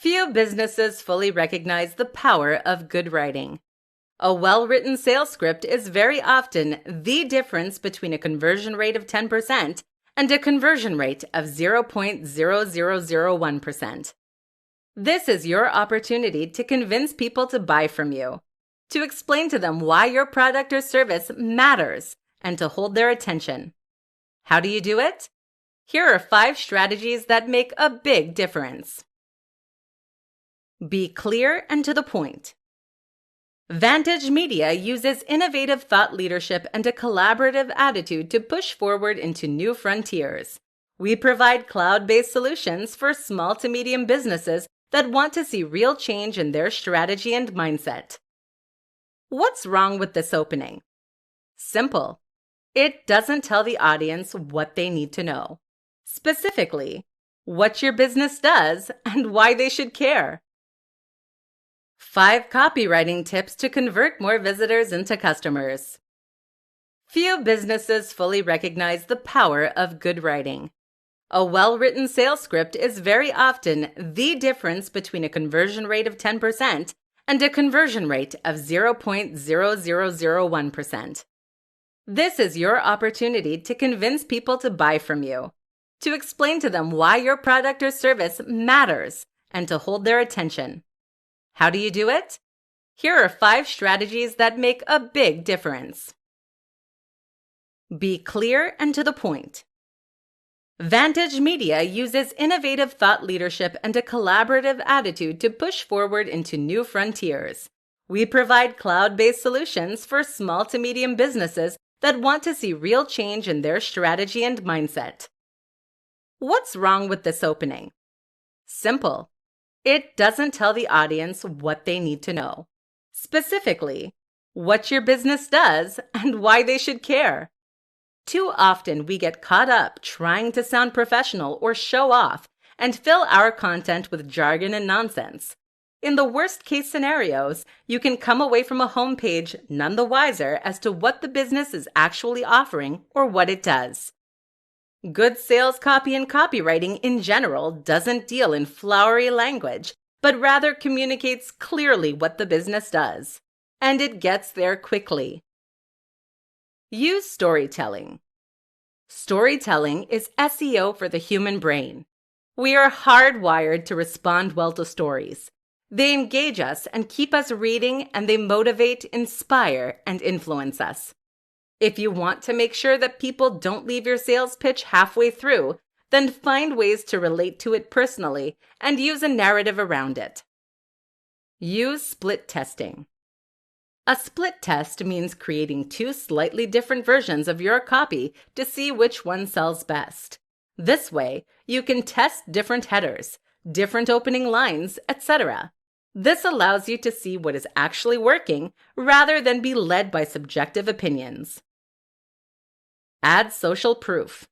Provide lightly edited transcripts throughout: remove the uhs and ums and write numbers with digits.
Few businesses fully recognize the power of good writing. A well-written sales script is very often the difference between a conversion rate of 10% and a conversion rate of 0.0001%. This is your opportunity to convince people to buy from you, to explain to them why your product or service matters, and to hold their attention. How do you do it? Here are 5 strategies that make a big difference. Be clear and to the point. Vantage Media uses innovative thought leadership and a collaborative attitude to push forward into new frontiers. We provide cloud-based solutions for small to medium businesses that want to see real change in their strategy and mindset. What's wrong with this opening? Simple. It doesn't tell the audience what they need to know. Specifically, what your business does and why they should care. 5 copywriting tips to convert more visitors into customers. Few businesses fully recognize the power of good writing. A well-written sales script is very often the difference between a conversion rate of 10% and a conversion rate of 0.0001%. This is your opportunity to convince people to buy from you, to explain to them why your product or service matters, and to hold their attention. How do you do it? Here are 5 strategies that make a big difference. Be clear and to the point. Vantage Media uses innovative thought leadership and a collaborative attitude to push forward into new frontiers. We provide cloud-based solutions for small to medium businesses that want to see real change in their strategy and mindset. What's wrong with this opening? Simple. It doesn't tell the audience what they need to know. Specifically, what your business does and why they should care. Too often we get caught up trying to sound professional or show off and fill our content with jargon and nonsense. In the worst case scenarios, you can come away from a homepage none the wiser as to what the business is actually offering or what it does. Good sales copy and copywriting in general doesn't deal in flowery language, but rather communicates clearly what the business does. And it gets there quickly. Use storytelling. Storytelling is SEO for the human brain. We are hardwired to respond well to stories. They engage us and keep us reading, and they motivate, inspire, and influence us. If you want to make sure that people don't leave your sales pitch halfway through, then find ways to relate to it personally and use a narrative around it. Use split testing. A split test means creating 2 slightly different versions of your copy to see which one sells best. This way, you can test different headers, different opening lines, etc. This allows you to see what is actually working rather than be led by subjective opinions. Add social proof.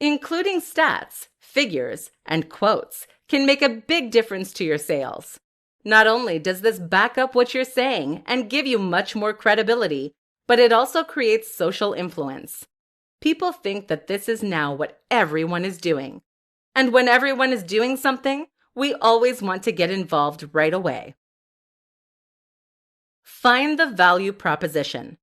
Including stats, figures, and quotes can make a big difference to your sales. Not only does this back up what you're saying and give you much more credibility, but it also creates social influence. People think that this is now what everyone is doing. And when everyone is doing something, we always want to get involved right away. Find the value proposition.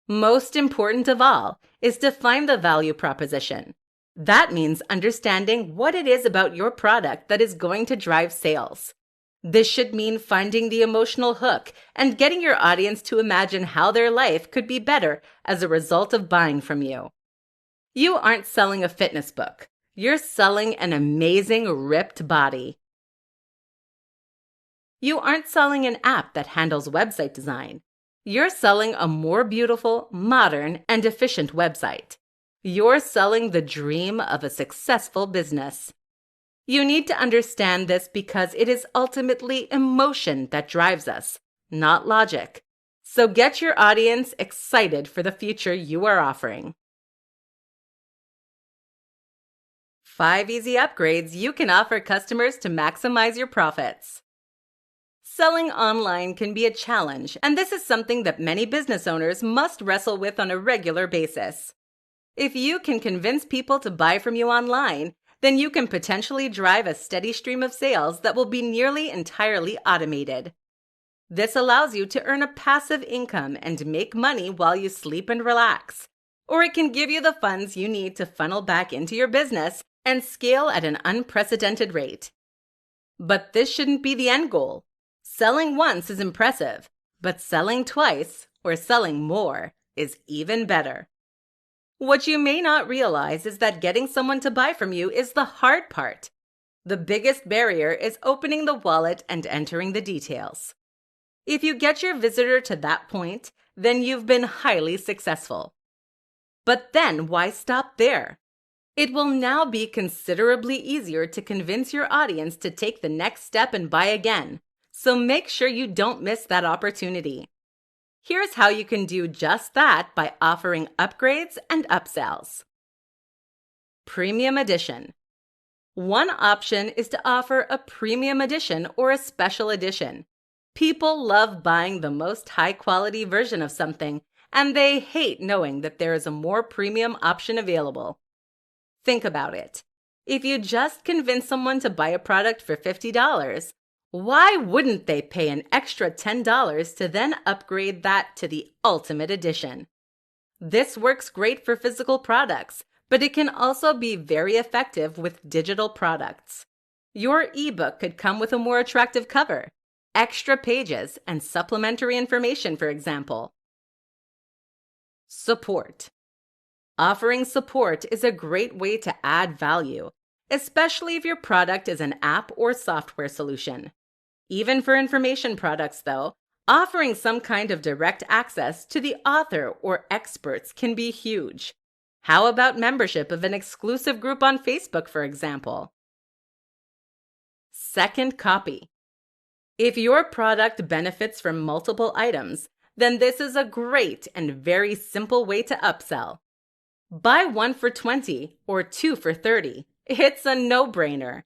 Most important of all is to find the value proposition. That means understanding what it is about your product that is going to drive sales. This should mean finding the emotional hook and getting your audience to imagine how their life could be better as a result of buying from you. You aren't selling a fitness book. You're selling an amazing, ripped body. You aren't selling an app that handles website design. You're selling a more beautiful, modern, and efficient website. You're selling the dream of a successful business. You need to understand this because it is ultimately emotion that drives us, not logic. So get your audience excited for the future you are offering. 5 easy upgrades you can offer customers to maximize your profits. Selling online can be a challenge, and this is something that many business owners must wrestle with on a regular basis. If you can convince people to buy from you online, then you can potentially drive a steady stream of sales that will be nearly entirely automated. This allows you to earn a passive income and make money while you sleep and relax. Or it can give you the funds you need to funnel back into your business and scale at an unprecedented rate. But this shouldn't be the end goal. Selling once is impressive, but selling twice or selling more is even better. What you may not realize is that getting someone to buy from you is the hard part. The biggest barrier is opening the wallet and entering the details. If you get your visitor to that point, then you've been highly successful. But then why stop there? It will now be considerably easier to convince your audience to take the next step and buy again, so make sure you don't miss that opportunity. Here's how you can do just that by offering upgrades and upsells. Premium Edition. One option is to offer a premium edition or a special edition. People love buying the most high-quality version of something, and they hate knowing that there is a more premium option available. Think about it. If you just convince someone to buy a product for $50, why wouldn't they pay an extra $10 to then upgrade that to the ultimate edition? This works great for physical products, but it can also be very effective with digital products. Your ebook could come with a more attractive cover, extra pages, and supplementary information, for example. Support. Offering support is a great way to add value, especially if your product is an app or software solution. Even for information products, though, offering some kind of direct access to the author or experts can be huge. How about membership of an exclusive group on Facebook, for example? Second copy. If your product benefits from multiple items, then this is a great and very simple way to upsell. Buy one for $20 or two for $30. It's a no-brainer.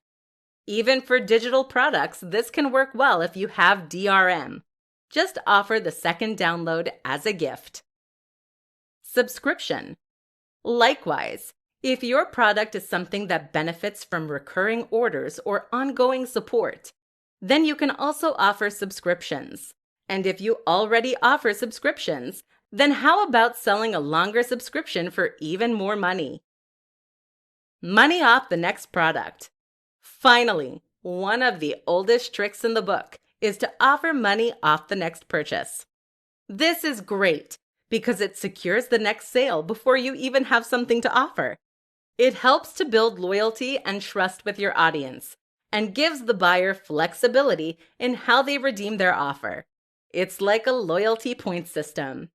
Even for digital products, this can work well if you have DRM. Just offer the second download as a gift. Subscription. Likewise, if your product is something that benefits from recurring orders or ongoing support, then you can also offer subscriptions. And if you already offer subscriptions, then how about selling a longer subscription for even more money? Money off the next product. Finally, one of the oldest tricks in the book is to offer money off the next purchase. This is great because it secures the next sale before you even have something to offer. It helps to build loyalty and trust with your audience and gives the buyer flexibility in how they redeem their offer. It's like a loyalty point system.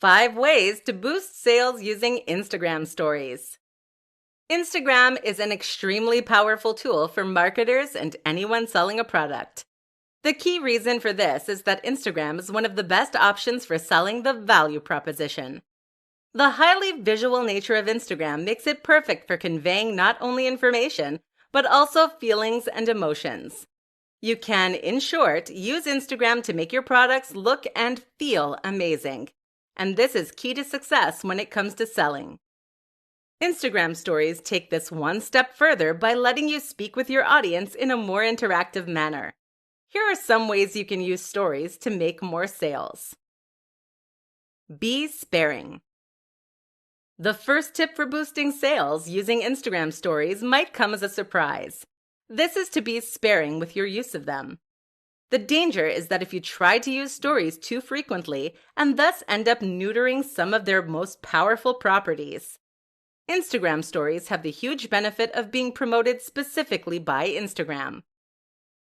5 ways to boost sales using Instagram stories. Instagram is an extremely powerful tool for marketers and anyone selling a product. The key reason for this is that Instagram is one of the best options for selling the value proposition. The highly visual nature of Instagram makes it perfect for conveying not only information, but also feelings and emotions. You can, in short, use Instagram to make your products look and feel amazing. And this is key to success when it comes to selling. Instagram stories take this one step further by letting you speak with your audience in a more interactive manner. Here are some ways you can use stories to make more sales. Be sparing. The first tip for boosting sales using Instagram stories might come as a surprise. This is to be sparing with your use of them. The danger is that if you try to use stories too frequently and thus end up neutering some of their most powerful properties. Instagram stories have the huge benefit of being promoted specifically by Instagram.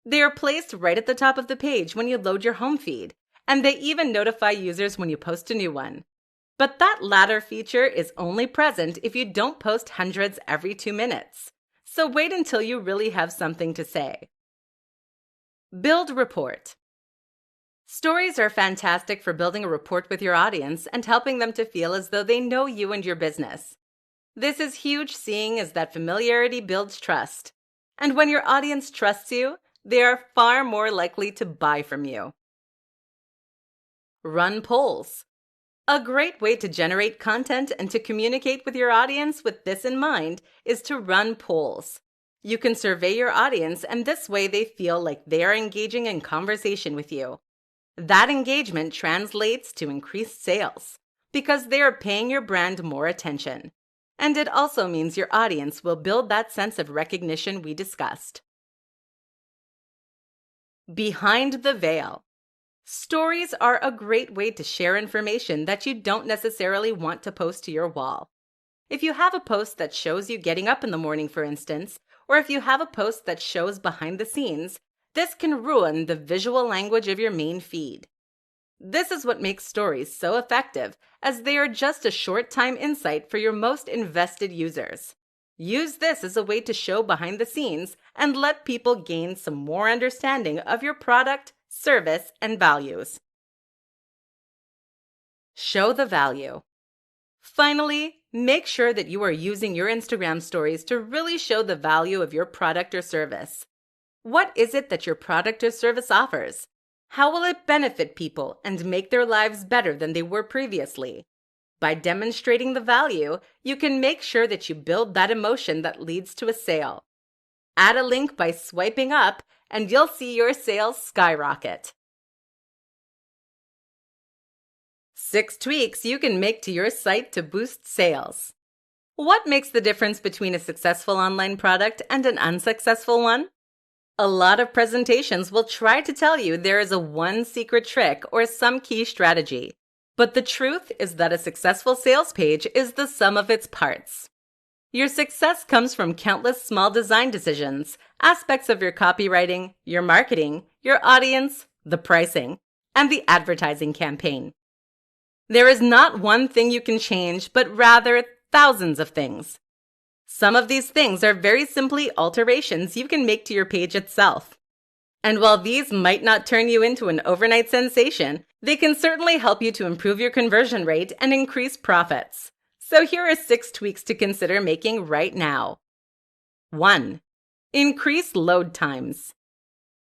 They are placed right at the top of the page when you load your home feed, and they even notify users when you post a new one. But that latter feature is only present if you don't post hundreds every 2 minutes. So wait until you really have something to say. Build rapport. Stories are fantastic for building a rapport with your audience and helping them to feel as though they know you and your business. This is huge, seeing as that familiarity builds trust. And when your audience trusts you, they are far more likely to buy from you. Run polls. A great way to generate content and to communicate with your audience with this in mind is to run polls. You can survey your audience, and this way they feel like they are engaging in conversation with you. That engagement translates to increased sales because they are paying your brand more attention. And it also means your audience will build that sense of recognition we discussed. Behind the veil. Stories are a great way to share information that you don't necessarily want to post to your wall. If you have a post that shows you getting up in the morning, for instance, or if you have a post that shows behind the scenes, this can ruin the visual language of your main feed. This is what makes stories so effective, as they are just a short-time insight for your most invested users. Use this as a way to show behind the scenes and let people gain some more understanding of your product, service, and values. Show the value. Finally, make sure that you are using your Instagram stories to really show the value of your product or service. What is it that your product or service offers? How will it benefit people and make their lives better than they were previously? By demonstrating the value, you can make sure that you build that emotion that leads to a sale. Add a link by swiping up, and you'll see your sales skyrocket. 6 tweaks you can make to your site to boost sales. What makes the difference between a successful online product and an unsuccessful one? A lot of presentations will try to tell you there is a one secret trick or some key strategy. But the truth is that a successful sales page is the sum of its parts. Your success comes from countless small design decisions, aspects of your copywriting, your marketing, your audience, the pricing, and the advertising campaign. There is not one thing you can change, but rather thousands of things. Some of these things are very simply alterations you can make to your page itself. And while these might not turn you into an overnight sensation, they can certainly help you to improve your conversion rate and increase profits. So here are 6 tweaks to consider making right now. 1. Increase load times.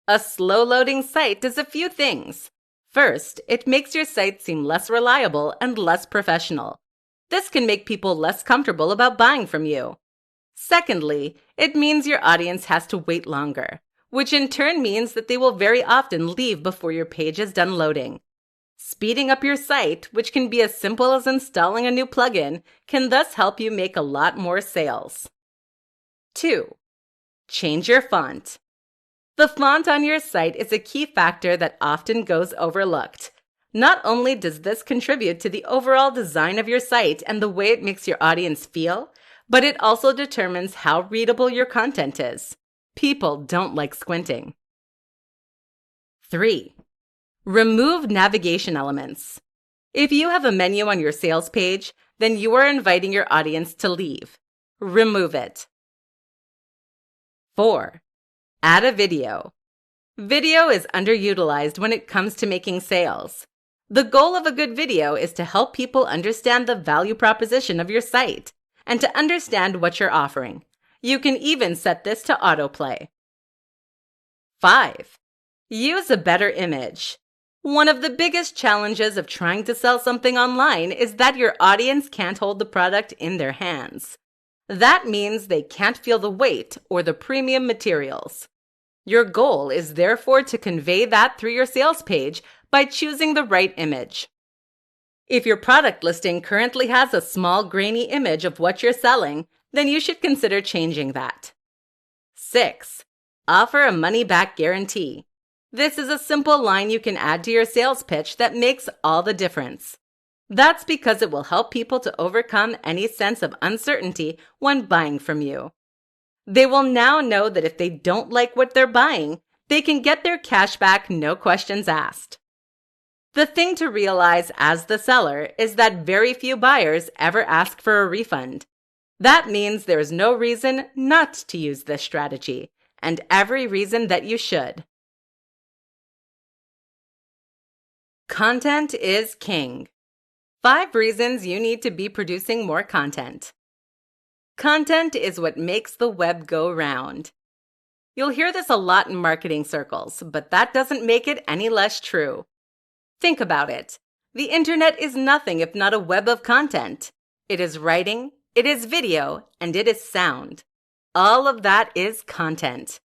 A slow-loading site does a few things. First, it makes your site seem less reliable and less professional. This can make people less comfortable about buying from you. Secondly, it means your audience has to wait longer, which in turn means that they will very often leave before your page is done loading. Speeding up your site, which can be as simple as installing a new plugin, can thus help you make a lot more sales. 2. Change your font. The font on your site is a key factor that often goes overlooked. Not only does this contribute to the overall design of your site and the way it makes your audience feel, but it also determines how readable your content is. People don't like squinting. 3. Remove navigation elements. If you have a menu on your sales page, then you are inviting your audience to leave. Remove it. 4. Add a video. Video is underutilized when it comes to making sales. The goal of a good video is to help people understand the value proposition of your site and to understand what you're offering. You can even set this to autoplay. 5. Use a better image. One of the biggest challenges of trying to sell something online is that your audience can't hold the product in their hands. That means they can't feel the weight or the premium materials. Your goal is therefore to convey that through your sales page by choosing the right image. If your product listing currently has a small grainy image of what you're selling, then you should consider changing that. 6. Offer a money-back guarantee. This is a simple line you can add to your sales pitch that makes all the difference. That's because it will help people to overcome any sense of uncertainty when buying from you. They will now know that if they don't like what they're buying, they can get their cash back, no questions asked. The thing to realize as the seller is that very few buyers ever ask for a refund. That means there is no reason not to use this strategy, and every reason that you should. Content is king. 5 reasons you need to be producing more content. Content is what makes the web go round. You'll hear this a lot in marketing circles, but that doesn't make it any less true. Think about it. The internet is nothing if not a web of content. It is writing, it is video, and it is sound. All of that is content.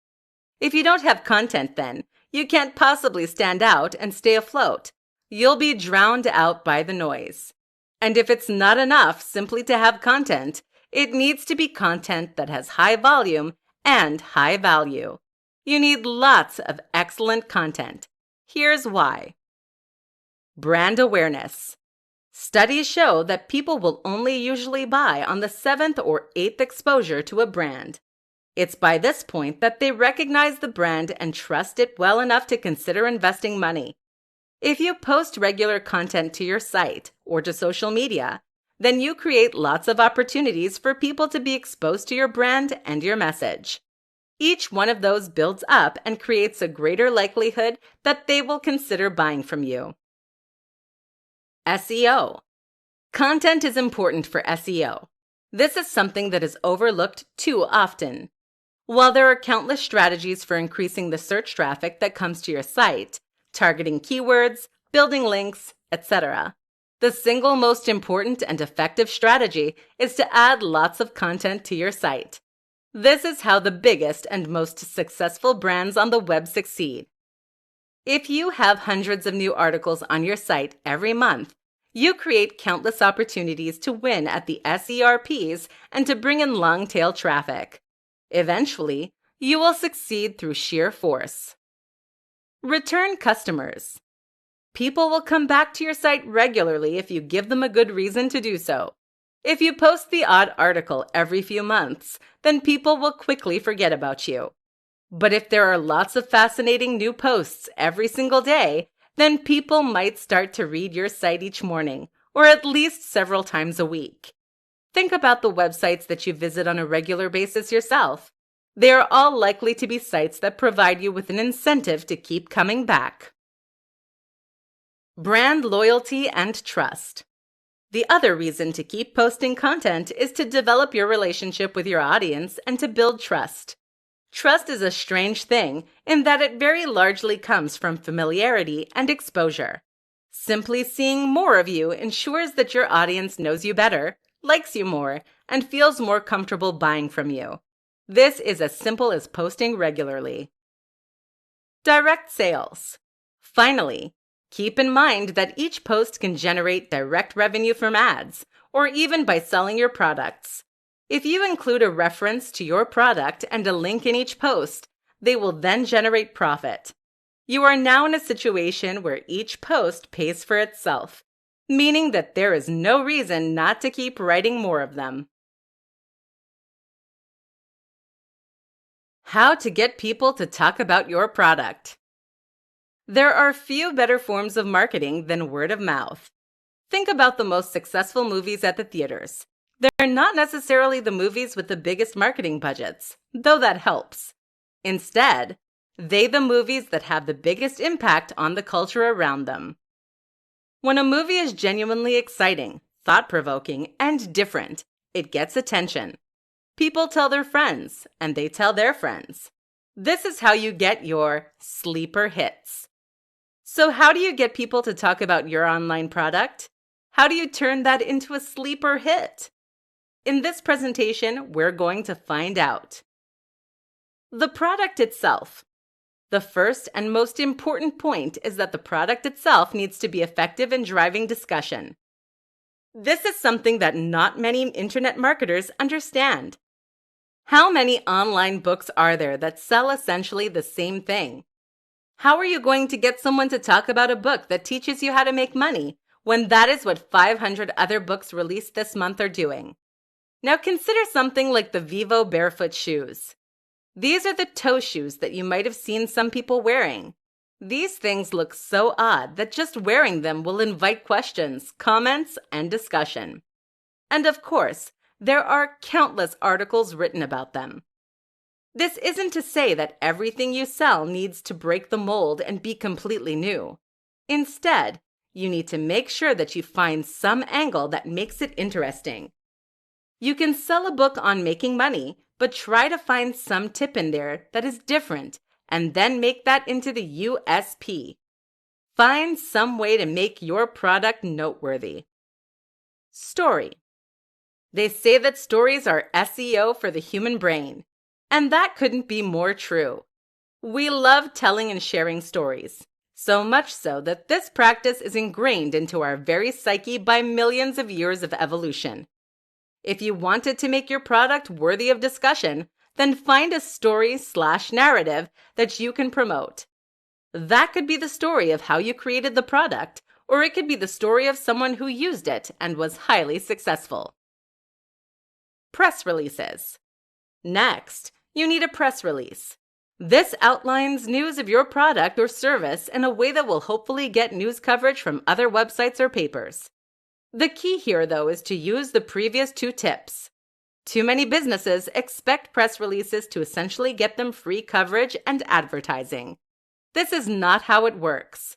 If you don't have content, then you can't possibly stand out and stay afloat. You'll be drowned out by the noise. And if it's not enough simply to have content, it needs to be content that has high volume and high value. You need lots of excellent content. Here's why. Brand awareness. Studies show that people will only usually buy on the 7th or 8th exposure to a brand. It's by this point that they recognize the brand and trust it well enough to consider investing money. If you post regular content to your site or to social media, then you create lots of opportunities for people to be exposed to your brand and your message. Each one of those builds up and creates a greater likelihood that they will consider buying from you. SEO. Content is important for SEO. This is something that is overlooked too often. While there are countless strategies for increasing the search traffic that comes to your site, targeting keywords, building links, etc., the single most important and effective strategy is to add lots of content to your site. This is how the biggest and most successful brands on the web succeed. If you have hundreds of new articles on your site every month, you create countless opportunities to win at the SERPs and to bring in long-tail traffic. Eventually, you will succeed through sheer force. Return customers. People will come back to your site regularly if you give them a good reason to do so. If you post the odd article every few months, then people will quickly forget about you. But if there are lots of fascinating new posts every single day, then people might start to read your site each morning, or at least several times a week. Think about the websites that you visit on a regular basis yourself. They are all likely to be sites that provide you with an incentive to keep coming back. Brand loyalty and trust. The other reason to keep posting content is to develop your relationship with your audience and to build trust. Trust is a strange thing in that it very largely comes from familiarity and exposure. Simply seeing more of you ensures that your audience knows you better, likes you more, and feels more comfortable buying from you. This is as simple as posting regularly. Direct sales. Finally, keep in mind that each post can generate direct revenue from ads, or even by selling your products. If you include a reference to your product and a link in each post, they will then generate profit. You are now in a situation where each post pays for itself, meaning that there is no reason not to keep writing more of them. How to get people to talk about your product. There are few better forms of marketing than word of mouth. Think about the most successful movies at the theaters. They're not necessarily the movies with the biggest marketing budgets, though that helps. Instead, they're the movies that have the biggest impact on the culture around them. When a movie is genuinely exciting, thought-provoking, and different, it gets attention. People tell their friends, and they tell their friends. This is how you get your sleeper hits. So how do you get people to talk about your online product? How do you turn that into a sleeper hit? In this presentation, we're going to find out. The product itself. The first and most important point is that the product itself needs to be effective in driving discussion. This is something that not many internet marketers understand. How many online books are there that sell essentially the same thing? How are you going to get someone to talk about a book that teaches you how to make money when that is what 500 other books released this month are doing? Now consider something like the Vivo barefoot shoes. These are the toe shoes that you might have seen some people wearing. These things look so odd that just wearing them will invite questions, comments, and discussion. And of course, there are countless articles written about them. This isn't to say that everything you sell needs to break the mold and be completely new. Instead, you need to make sure that you find some angle that makes it interesting. You can sell a book on making money, but try to find some tip in there that is different and then make that into the USP. Find some way to make your product noteworthy. Story. They say that stories are SEO for the human brain, and that couldn't be more true. We love telling and sharing stories, so much so that this practice is ingrained into our very psyche by millions of years of evolution. If you wanted to make your product worthy of discussion, then find a story/narrative that you can promote. That could be the story of how you created the product, or it could be the story of someone who used it and was highly successful. Press releases. Next, you need a press release. This outlines news of your product or service in a way that will hopefully get news coverage from other websites or papers. The key here, though, is to use the previous 2 tips. Too many businesses expect press releases to essentially get them free coverage and advertising. This is not how it works.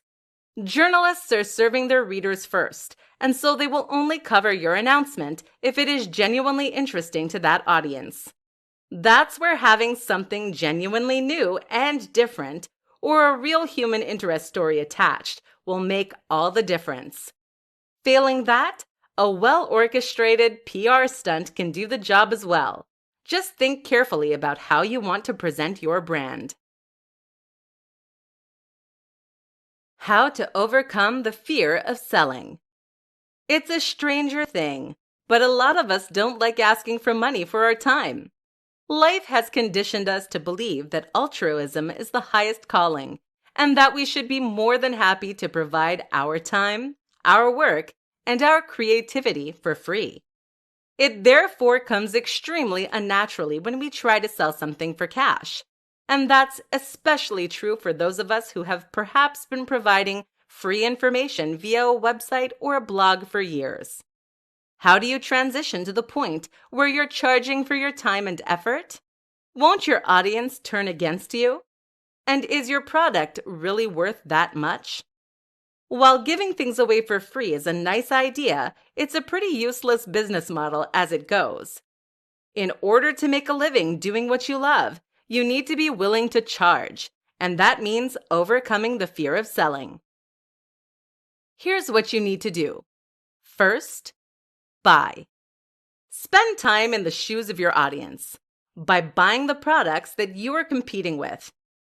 Journalists are serving their readers first, and so they will only cover your announcement if it is genuinely interesting to that audience. That's where having something genuinely new and different, or a real human interest story attached, will make all the difference. Failing that, a well-orchestrated PR stunt can do the job as well. Just think carefully about how you want to present your brand. How to overcome the fear of selling. It's a stranger thing, but a lot of us don't like asking for money for our time. Life has conditioned us to believe that altruism is the highest calling, and that we should be more than happy to provide our time, our work, and our creativity for free. It therefore comes extremely unnaturally when we try to sell something for cash. And that's especially true for those of us who have perhaps been providing free information via a website or a blog for years. How do you transition to the point where you're charging for your time and effort? Won't your audience turn against you? And is your product really worth that much? While giving things away for free is a nice idea, it's a pretty useless business model as it goes. In order to make a living doing what you love, you need to be willing to charge, and that means overcoming the fear of selling. Here's what you need to do. First, buy. Spend time in the shoes of your audience by buying the products that you are competing with.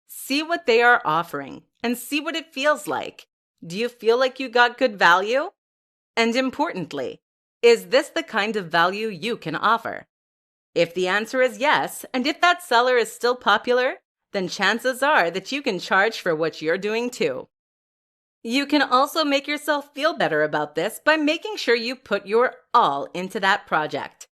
See what they are offering and see what it feels like. Do you feel like you got good value? And importantly, is this the kind of value you can offer? If the answer is yes, and if that seller is still popular, then chances are that you can charge for what you're doing too. You can also make yourself feel better about this by making sure you put your all into that project.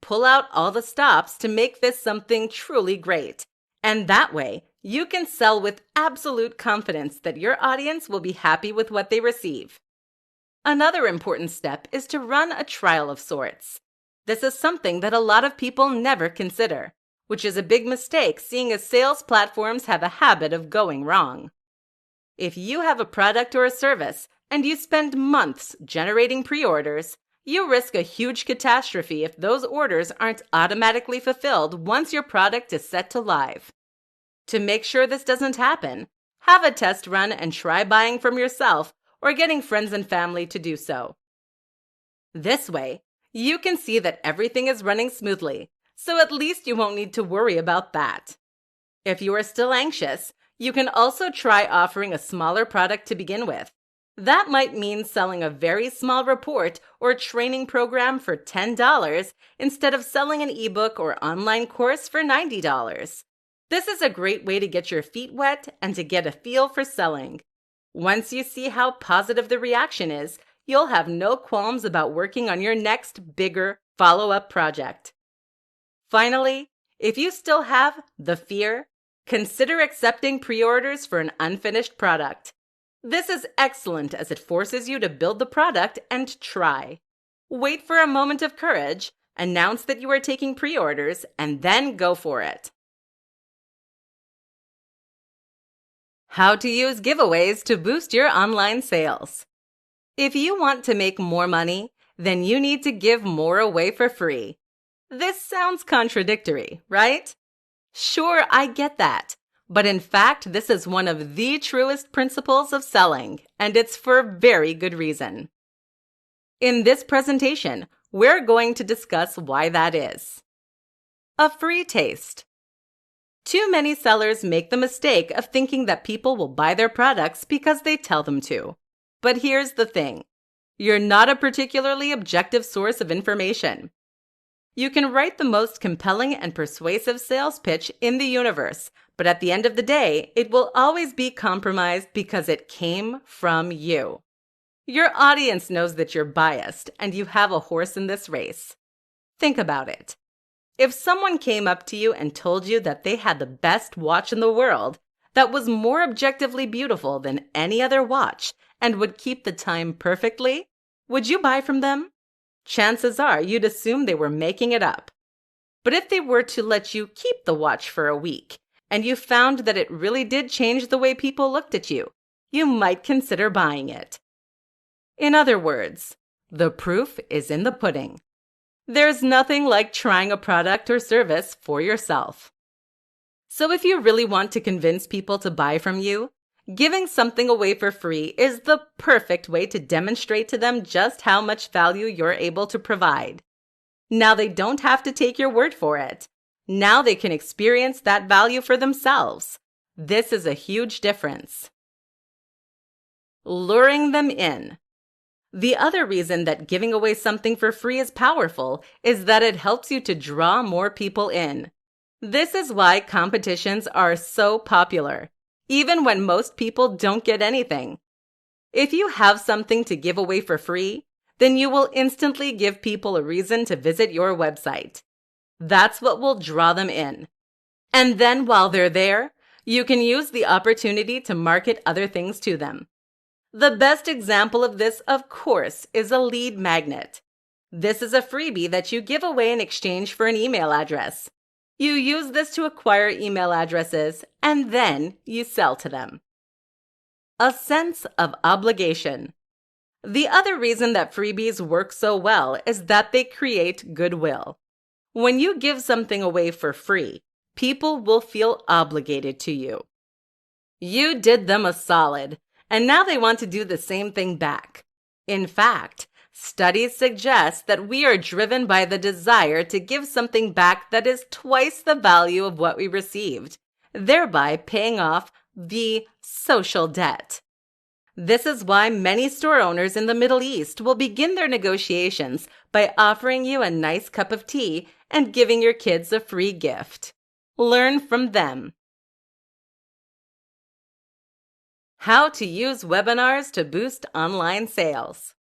Pull out all the stops to make this something truly great, and that way you can sell with absolute confidence that your audience will be happy with what they receive. Another important step is to run a trial of sorts. This is something that a lot of people never consider, which is a big mistake seeing as sales platforms have a habit of going wrong. If you have a product or a service and you spend months generating pre-orders, you risk a huge catastrophe if those orders aren't automatically fulfilled once your product is set to live. To make sure this doesn't happen, have a test run and try buying from yourself or getting friends and family to do so. This way, you can see that everything is running smoothly, so at least you won't need to worry about that. If you are still anxious, you can also try offering a smaller product to begin with. That might mean selling a very small report or training program for $10 instead of selling an ebook or online course for $90. This is a great way to get your feet wet and to get a feel for selling. Once you see how positive the reaction is, you'll have no qualms about working on your next, bigger, follow-up project. Finally, if you still have the fear, consider accepting pre-orders for an unfinished product. This is excellent as it forces you to build the product and try. Wait for a moment of courage, announce that you are taking pre-orders, and then go for it. How to use giveaways to boost your online sales. If you want to make more money, then you need to give more away for free. This sounds contradictory, right? Sure, I get that. But in fact, this is one of the truest principles of selling, and it's for very good reason. In this presentation, we're going to discuss why that is. A free taste. Too many sellers make the mistake of thinking that people will buy their products because they tell them to. But here's the thing. You're not a particularly objective source of information. You can write the most compelling and persuasive sales pitch in the universe, but at the end of the day, it will always be compromised because it came from you. Your audience knows that you're biased and you have a horse in this race. Think about it. If someone came up to you and told you that they had the best watch in the world, that was more objectively beautiful than any other watch, and would keep the time perfectly, would you buy from them? Chances are you'd assume they were making it up. But if they were to let you keep the watch for a week, and you found that it really did change the way people looked at you, you might consider buying it. In other words, the proof is in the pudding. There's nothing like trying a product or service for yourself. So if you really want to convince people to buy from you, giving something away for free is the perfect way to demonstrate to them just how much value you're able to provide. Now they don't have to take your word for it. Now they can experience that value for themselves. This is a huge difference. Luring them in. The other reason that giving away something for free is powerful is that it helps you to draw more people in. This is why competitions are so popular, even when most people don't get anything. If you have something to give away for free, then you will instantly give people a reason to visit your website. That's what will draw them in. And then while they're there, you can use the opportunity to market other things to them. The best example of this, of course, is a lead magnet. This is a freebie that you give away in exchange for an email address. You use this to acquire email addresses, and then you sell to them. A sense of obligation. The other reason that freebies work so well is that they create goodwill. When you give something away for free, people will feel obligated to you. You did them a solid, and now they want to do the same thing back. In fact, studies suggest that we are driven by the desire to give something back that is twice the value of what we received, thereby paying off the social debt. This is why many store owners in the Middle East will begin their negotiations by offering you a nice cup of tea and giving your kids a free gift. Learn from them. How to use webinars to boost online sales.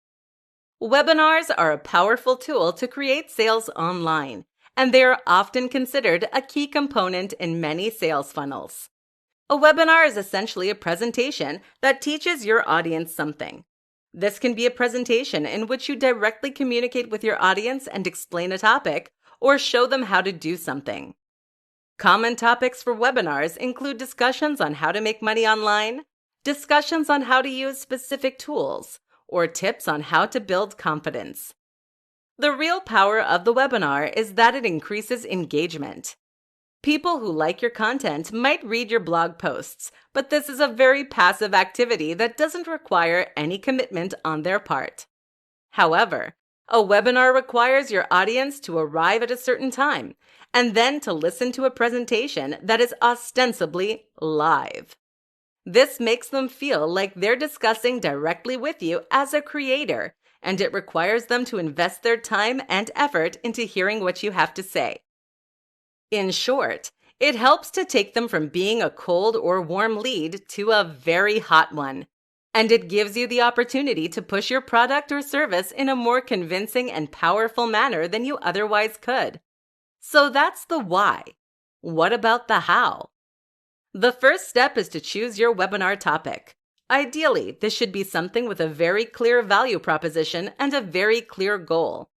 Webinars are a powerful tool to create sales online, and they are often considered a key component in many sales funnels. A webinar is essentially a presentation that teaches your audience something. This can be a presentation in which you directly communicate with your audience and explain a topic, or show them how to do something. Common topics for webinars include discussions on how to make money online, discussions on how to use specific tools, or tips on how to build confidence. The real power of the webinar is that it increases engagement. People who like your content might read your blog posts, but this is a very passive activity that doesn't require any commitment on their part. However, a webinar requires your audience to arrive at a certain time and then to listen to a presentation that is ostensibly live. This makes them feel like they're discussing directly with you as a creator, and it requires them to invest their time and effort into hearing what you have to say. In short, it helps to take them from being a cold or warm lead to a very hot one, and it gives you the opportunity to push your product or service in a more convincing and powerful manner than you otherwise could. So that's the why. What about the how? The first step is to choose your webinar topic. Ideally, this should be something with a very clear value proposition and a very clear goal.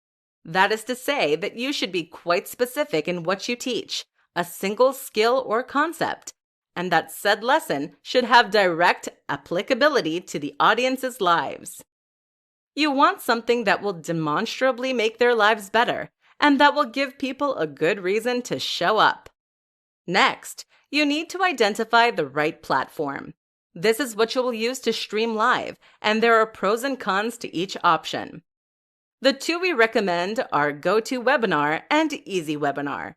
That is to say that you should be quite specific in what you teach, a single skill or concept, and that said lesson should have direct applicability to the audience's lives. You want something that will demonstrably make their lives better and that will give people a good reason to show up. Next, you need to identify the right platform. This is what you will use to stream live, and there are pros and cons to each option. The two we recommend are GoToWebinar and EasyWebinar.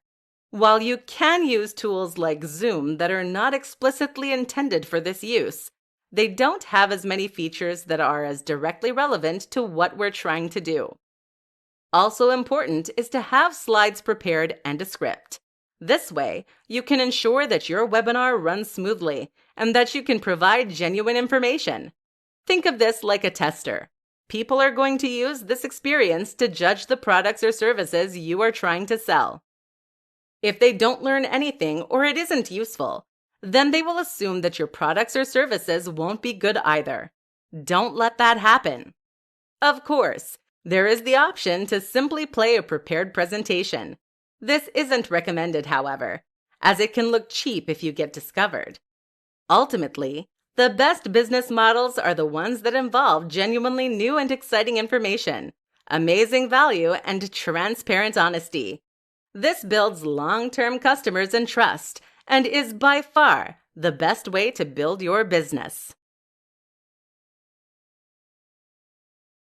While you can use tools like Zoom that are not explicitly intended for this use, they don't have as many features that are as directly relevant to what we're trying to do. Also important is to have slides prepared and a script. This way, you can ensure that your webinar runs smoothly and that you can provide genuine information. Think of this like a tester. People are going to use this experience to judge the products or services you are trying to sell. If they don't learn anything or it isn't useful, then they will assume that your products or services won't be good either. Don't let that happen. Of course, there is the option to simply play a prepared presentation. This isn't recommended, however, as it can look cheap if you get discovered. Ultimately, the best business models are the ones that involve genuinely new and exciting information, amazing value, and transparent honesty. This builds long-term customers and trust, and is by far the best way to build your business.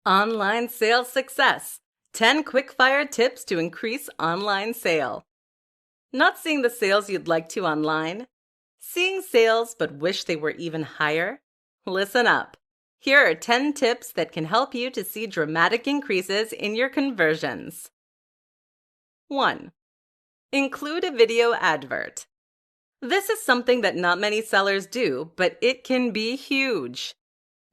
Online sales success. 10 quick-fire tips to increase online sale. Not seeing the sales you'd like to online? Seeing sales but wish they were even higher? Listen up. Here are 10 tips that can help you to see dramatic increases in your conversions. 1. Include a video advert. This is something that not many sellers do, but it can be huge.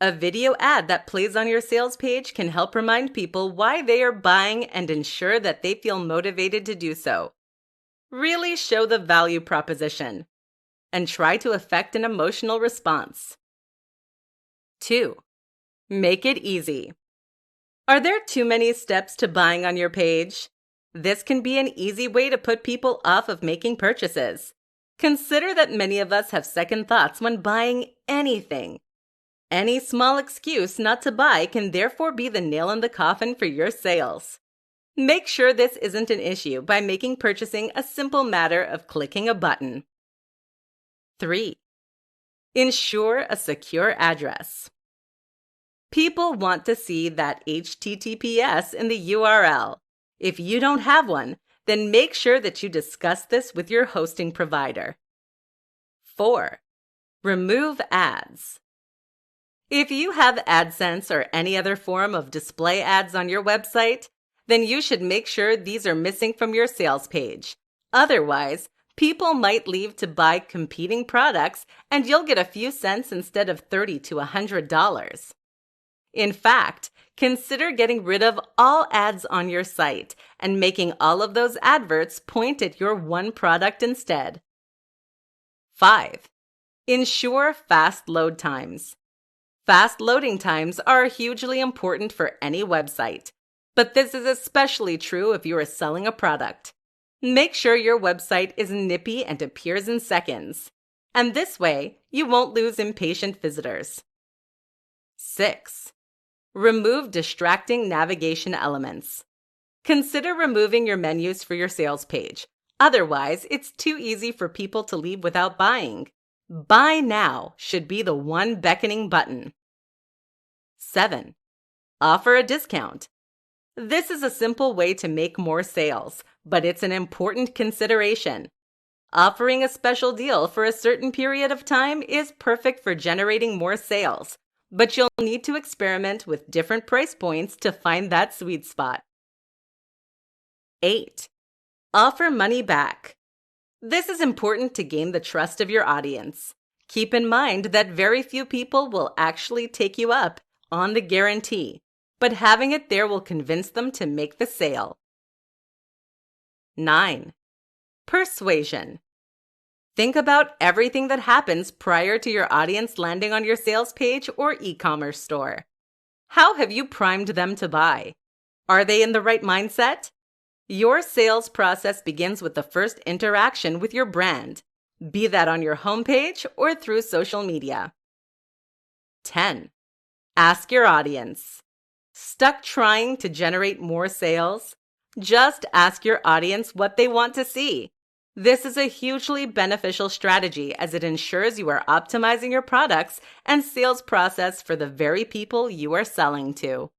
A video ad that plays on your sales page can help remind people why they are buying and ensure that they feel motivated to do so. Really show the value proposition and try to affect an emotional response. 2. Make it easy. Are there too many steps to buying on your page? This can be an easy way to put people off of making purchases. Consider that many of us have second thoughts when buying anything. Any small excuse not to buy can therefore be the nail in the coffin for your sales. Make sure this isn't an issue by making purchasing a simple matter of clicking a button. 3. Ensure a secure address. People want to see that HTTPS in the URL. If you don't have one, then make sure that you discuss this with your hosting provider. 4. Remove ads. If you have AdSense or any other form of display ads on your website, then you should make sure these are missing from your sales page. Otherwise, people might leave to buy competing products and you'll get a few cents instead of $30 to $100. In fact, consider getting rid of all ads on your site and making all of those adverts point at your one product instead. 5. Ensure fast load times. Fast loading times are hugely important for any website, but this is especially true if you are selling a product. Make sure your website is nippy and appears in seconds, and this way you won't lose impatient visitors. 6. Remove distracting navigation elements. Consider removing your menus for your sales page. Otherwise, it's too easy for people to leave without buying. Buy now should be the one beckoning button. 7. Offer a discount. This is a simple way to make more sales, but it's an important consideration. Offering a special deal for a certain period of time is perfect for generating more sales, but you'll need to experiment with different price points to find that sweet spot. 8. Offer money back. This is important to gain the trust of your audience. Keep in mind that very few people will actually take you up on the guarantee, but having it there will convince them to make the sale. 9. Persuasion. Think about everything that happens prior to your audience landing on your sales page or e-commerce store. How have you primed them to buy? Are they in the right mindset? Your sales process begins with the first interaction with your brand, be that on your homepage or through social media. 10. Ask your audience. Stuck trying to generate more sales? Just ask your audience what they want to see. This is a hugely beneficial strategy as it ensures you are optimizing your products and sales process for the very people you are selling to.